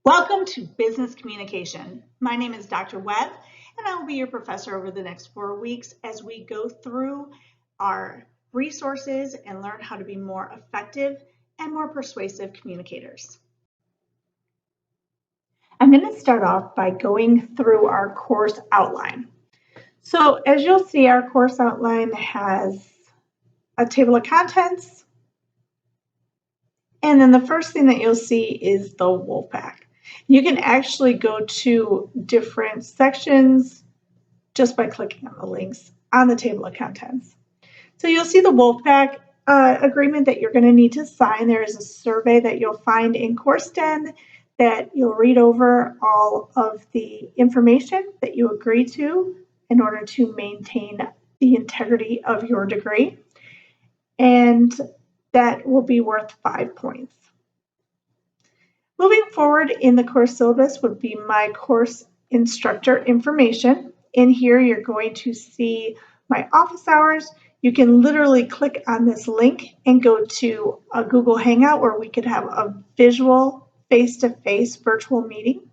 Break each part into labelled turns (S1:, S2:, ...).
S1: Welcome to Business Communication. My name is Dr. Webb, and I will be your professor over the next 4 weeks as we go through our resources and learn how to be more effective and more persuasive communicators. I'm going to start off by going through our course outline. So as you'll see, our course outline has a table of contents, and then the first thing that you'll see is the Wolfpack. You can actually go to different sections just by clicking on the links on the table of contents. So you'll see the Wolfpack agreement that you're going to need to sign. There is a survey that you'll find in CourseDen that you'll read over all of the information that you agree to in order to maintain the integrity of your degree. And that will be worth 5 points. Moving forward in the course syllabus would be my course instructor information. In here, you're going to see my office hours. You can literally click on this link and go to a Google Hangout where we could have a visual face-to-face virtual meeting.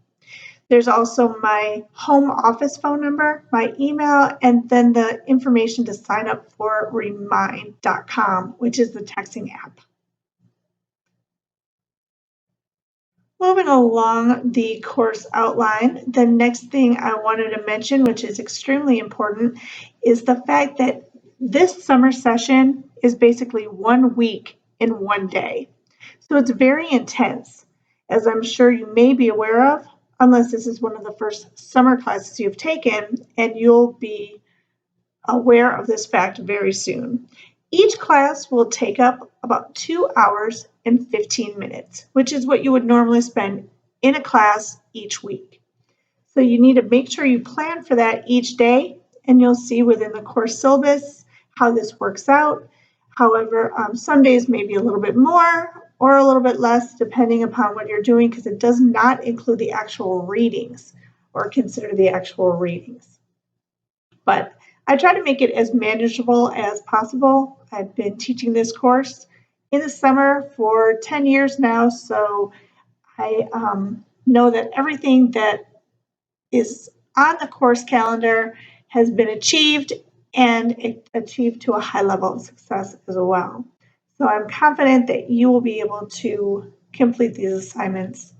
S1: There's also my home office phone number, my email, and then the information to sign up for Remind.com, which is the texting app. Moving along the course outline, the next thing I wanted to mention, which is extremely important, is the fact that this summer session is basically 1 week in 1 day. So it's very intense, as I'm sure you may be aware of, unless this is one of the first summer classes you've taken, and you'll be aware of this fact very soon. Each class will take up about 2 hours and 15 minutes, which is what you would normally spend in a class each week. So you need to make sure you plan for that each day, and you'll see within the course syllabus how this works out. However, some days may be a little bit more or a little bit less depending upon what you're doing, because it does not include the actual readings or consider the actual readings. But I try to make it as manageable as possible. I've been teaching this course in the summer for 10 years now, so I know that everything that is on the course calendar has been achieved, and it achieved to a high level of success as well. So I'm confident that you will be able to complete these assignments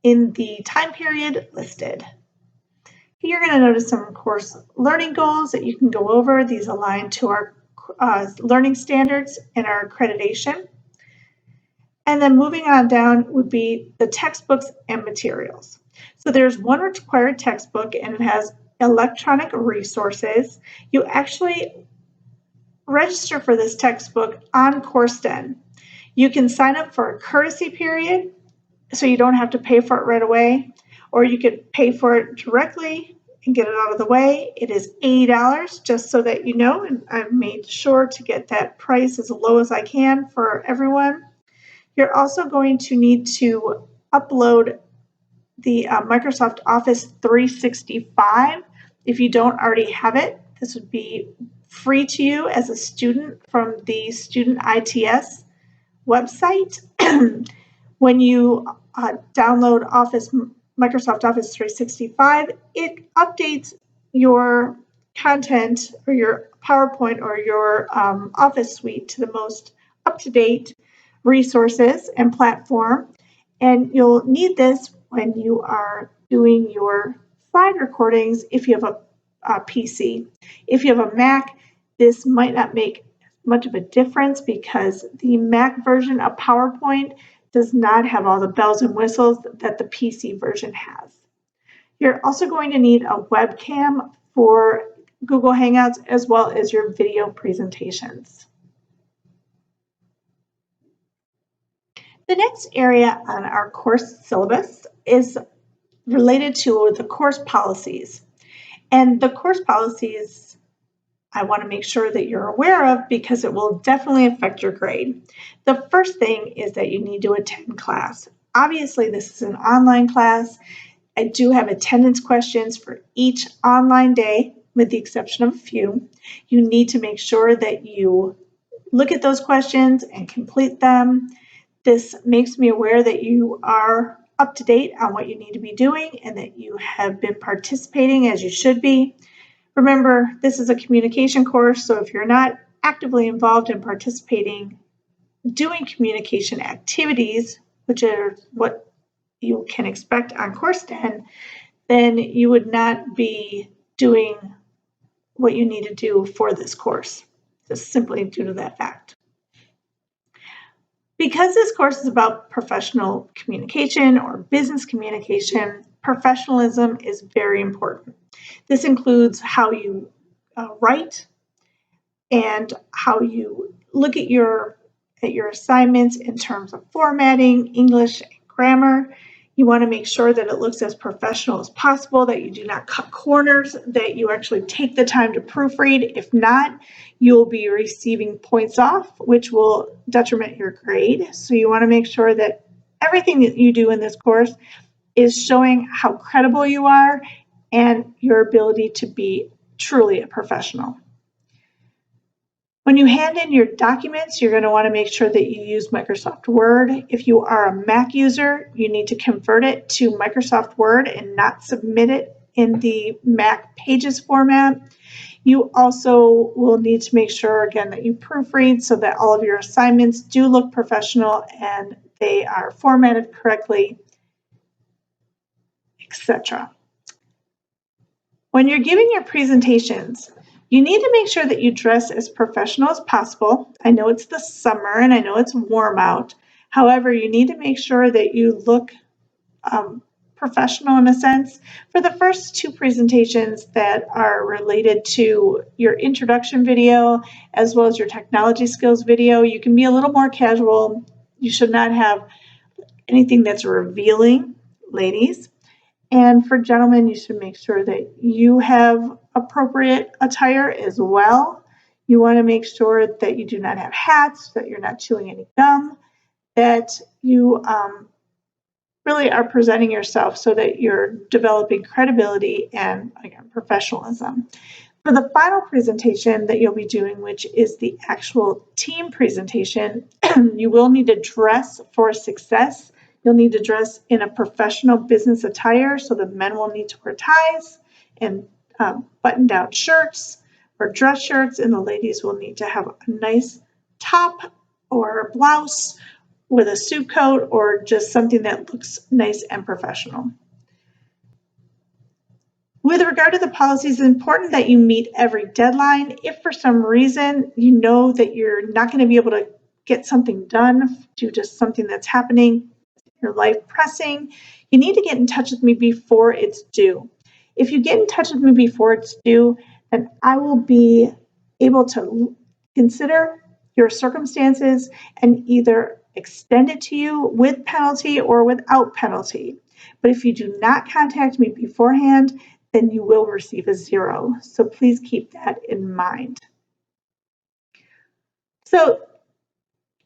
S1: in the time period listed. You're going to notice some course learning goals that you can go over. These align to our learning standards and our accreditation. And then moving on down would be the textbooks and materials. So there's one required textbook, and it has electronic resources. You actually register for this textbook on CourseDen. You can sign up for a courtesy period, so you don't have to pay for it right away, or you could pay for it directly and get it out of the way. It is $80, just so that you know, and I've made sure to get that price as low as I can for everyone. You're also going to need to upload the Microsoft Office 365. If you don't already have it, this would be free to you as a student from the Student ITS website. When you download Microsoft Office 365, it updates your content or your PowerPoint or your Office suite to the most up-to-date resources and platform. And you'll need this when you are doing your slide recordings if you have a PC. If you have a Mac, this might not make much of a difference because the Mac version of PowerPoint does not have all the bells and whistles that the PC version has. You're also going to need a webcam for Google Hangouts as well as your video presentations. The next area on our course syllabus is related to the course policies. And the course policies I want to make sure that you're aware of because it will definitely affect your grade. The first thing is that you need to attend class. Obviously, this is an online class. I do have attendance questions for each online day, with the exception of a few. You need to make sure that you look at those questions and complete them. This makes me aware that you are up to date on what you need to be doing and that you have been participating as you should be. Remember, this is a communication course, so if you're not actively involved in participating, doing communication activities, which are what you can expect on Course 10, then you would not be doing what you need to do for this course, just simply due to that fact. Because this course is about professional communication or business communication, professionalism is very important. This includes how you write and how you look at your assignments in terms of formatting, English, and grammar. You want to make sure that it looks as professional as possible, that you do not cut corners, that you actually take the time to proofread. If not, you'll be receiving points off, which will detriment your grade. So you want to make sure that everything that you do in this course is showing how credible you are and your ability to be truly a professional. When you hand in your documents, you're going to want to make sure that you use Microsoft Word. If you are a Mac user, you need to convert it to Microsoft Word and not submit it in the Mac Pages format. You also will need to make sure, again, that you proofread so that all of your assignments do look professional and they are formatted correctly, etc. When you're giving your presentations, you need to make sure that you dress as professional as possible. I know it's the summer and I know it's warm out. However, you need to make sure that you look professional in a sense. For the first two presentations that are related to your introduction video as well as your technology skills video, you can be a little more casual. You should not have anything that's revealing, ladies. And for gentlemen, you should make sure that you have appropriate attire as well. You want to make sure that you do not have hats, that you're not chewing any gum, that you really are presenting yourself so that you're developing credibility and, again, professionalism. For the final presentation that you'll be doing, which is the actual team presentation, you will need to dress for success. You'll need to dress in a professional business attire, so the men will need to wear ties and button-down shirts or dress shirts, and the ladies will need to have a nice top or a blouse with a suit coat or just something that looks nice and professional. With regard to the policies, it's important that you meet every deadline. If for some reason you know that you're not going to be able to get something done due to something that's happening, your life pressing, you need to get in touch with me before it's due. If you get in touch with me before it's due, then I will be able to consider your circumstances and either extend it to you with penalty or without penalty. But if you do not contact me beforehand, then you will receive a 0. So please keep that in mind. So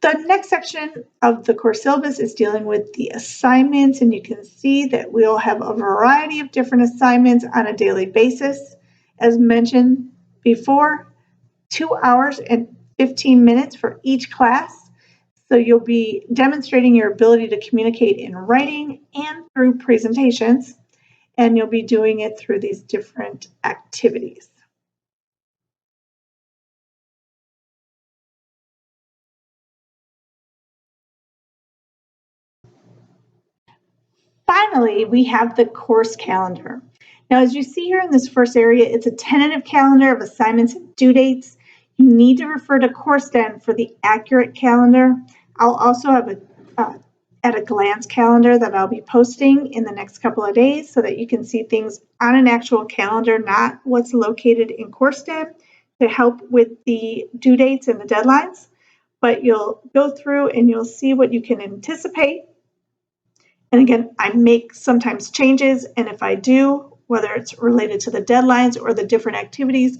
S1: the next section of the course syllabus is dealing with the assignments, and you can see that we'll have a variety of different assignments on a daily basis. As mentioned before, 2 hours and 15 minutes for each class. So you'll be demonstrating your ability to communicate in writing and through presentations, and you'll be doing it through these different activities. Finally, we have the course calendar. Now, as you see here in this first area, it's a tentative calendar of assignments and due dates. You need to refer to Course 10 for the accurate calendar. I'll also have a at a glance calendar that I'll be posting in the next couple of days so that you can see things on an actual calendar, not what's located in Course 10, to help with the due dates and the deadlines. But you'll go through and you'll see what you can anticipate. And again, I make sometimes changes, and if I do, whether it's related to the deadlines or the different activities,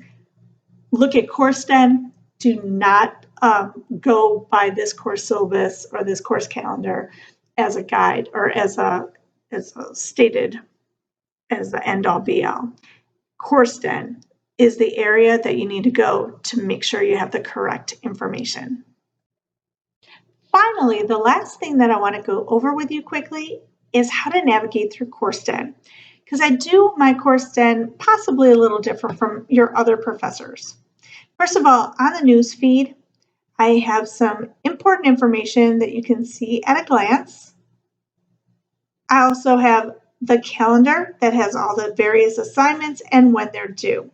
S1: look at Course 10. Do not go by this course syllabus or this course calendar as a guide or as a stated as the end-all be-all. Course 10 is the area that you need to go to make sure you have the correct information. Finally, the last thing that I want to go over with you quickly is how to navigate through CourseDen, because I do my CourseDen possibly a little different from your other professors. First of all, on the news feed, I have some important information that you can see at a glance. I also have the calendar that has all the various assignments and when they're due.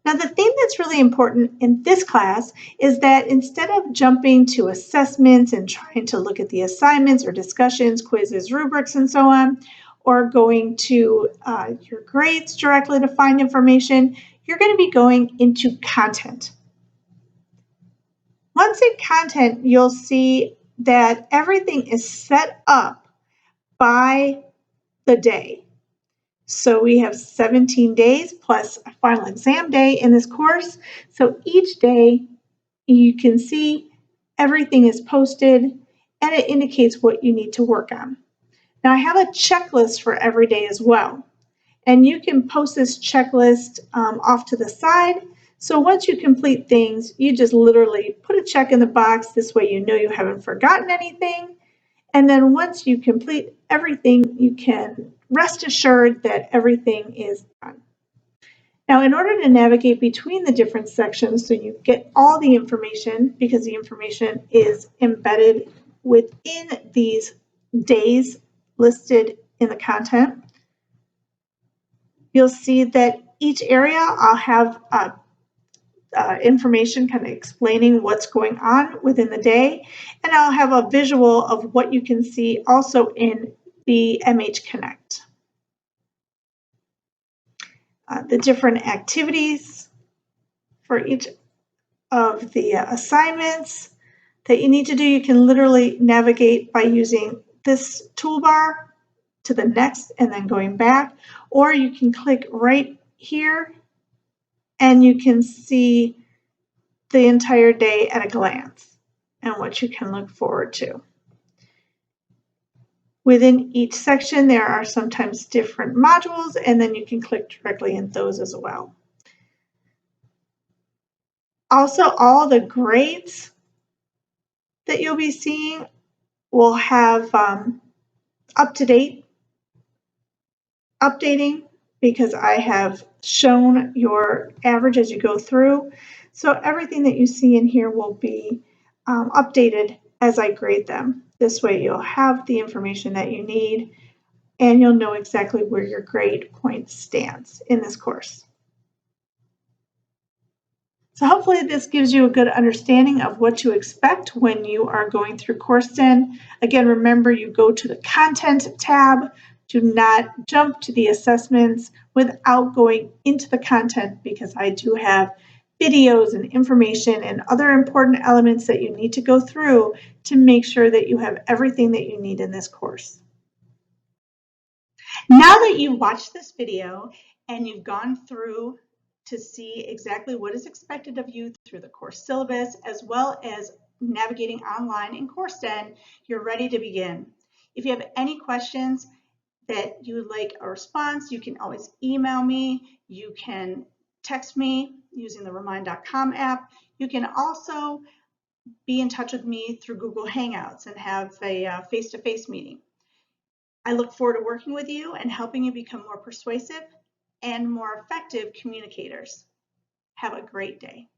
S1: Now, the thing that's really important in this class is that instead of jumping to assessments and trying to look at the assignments or discussions, quizzes, rubrics, and so on, or going to your grades directly to find information, you're going to be going into content. Once in content, you'll see that everything is set up by the day. So we have 17 days plus a final exam day in this course. So each day you can see everything is posted and it indicates what you need to work on. Now I have a checklist for every day as well. And you can post this checklist off to the side. So once you complete things, you just literally put a check in the box. This way you know you haven't forgotten anything. And then once you complete everything, you can rest assured that everything is done. Now, in order to navigate between the different sections so you get all the information, because the information is embedded within these days listed in the content, you'll see that each area I'll have information kind of explaining what's going on within the day, and I'll have a visual of what you can see also in the MH Connect. The different activities for each of the assignments that you need to do, you can literally navigate by using this toolbar to the next and then going back, or you can click right here and you can see the entire day at a glance and what you can look forward to. Within each section, there are sometimes different modules, and then you can click directly in those as well. Also, all the grades that you'll be seeing will have up-to-date updating, because I have shown your average as you go through. So everything that you see in here will be updated as I grade them. This way you'll have the information that you need and you'll know exactly where your grade point stands in this course. So hopefully this gives you a good understanding of what to expect when you are going through CourseDen. Again, remember you go to the Content tab. Do not jump to the assessments without going into the content, because I do have videos and information and other important elements that you need to go through to make sure that you have everything that you need in this course. Now that you've watched this video and you've gone through to see exactly what is expected of you through the course syllabus, as well as navigating online in CourseDen, you're ready to begin. If you have any questions that you would like a response, you can always email me. You can text me using the Remind.com app. You can also be in touch with me through Google Hangouts and have a face-to-face meeting. I look forward to working with you and helping you become more persuasive and more effective communicators. Have a great day.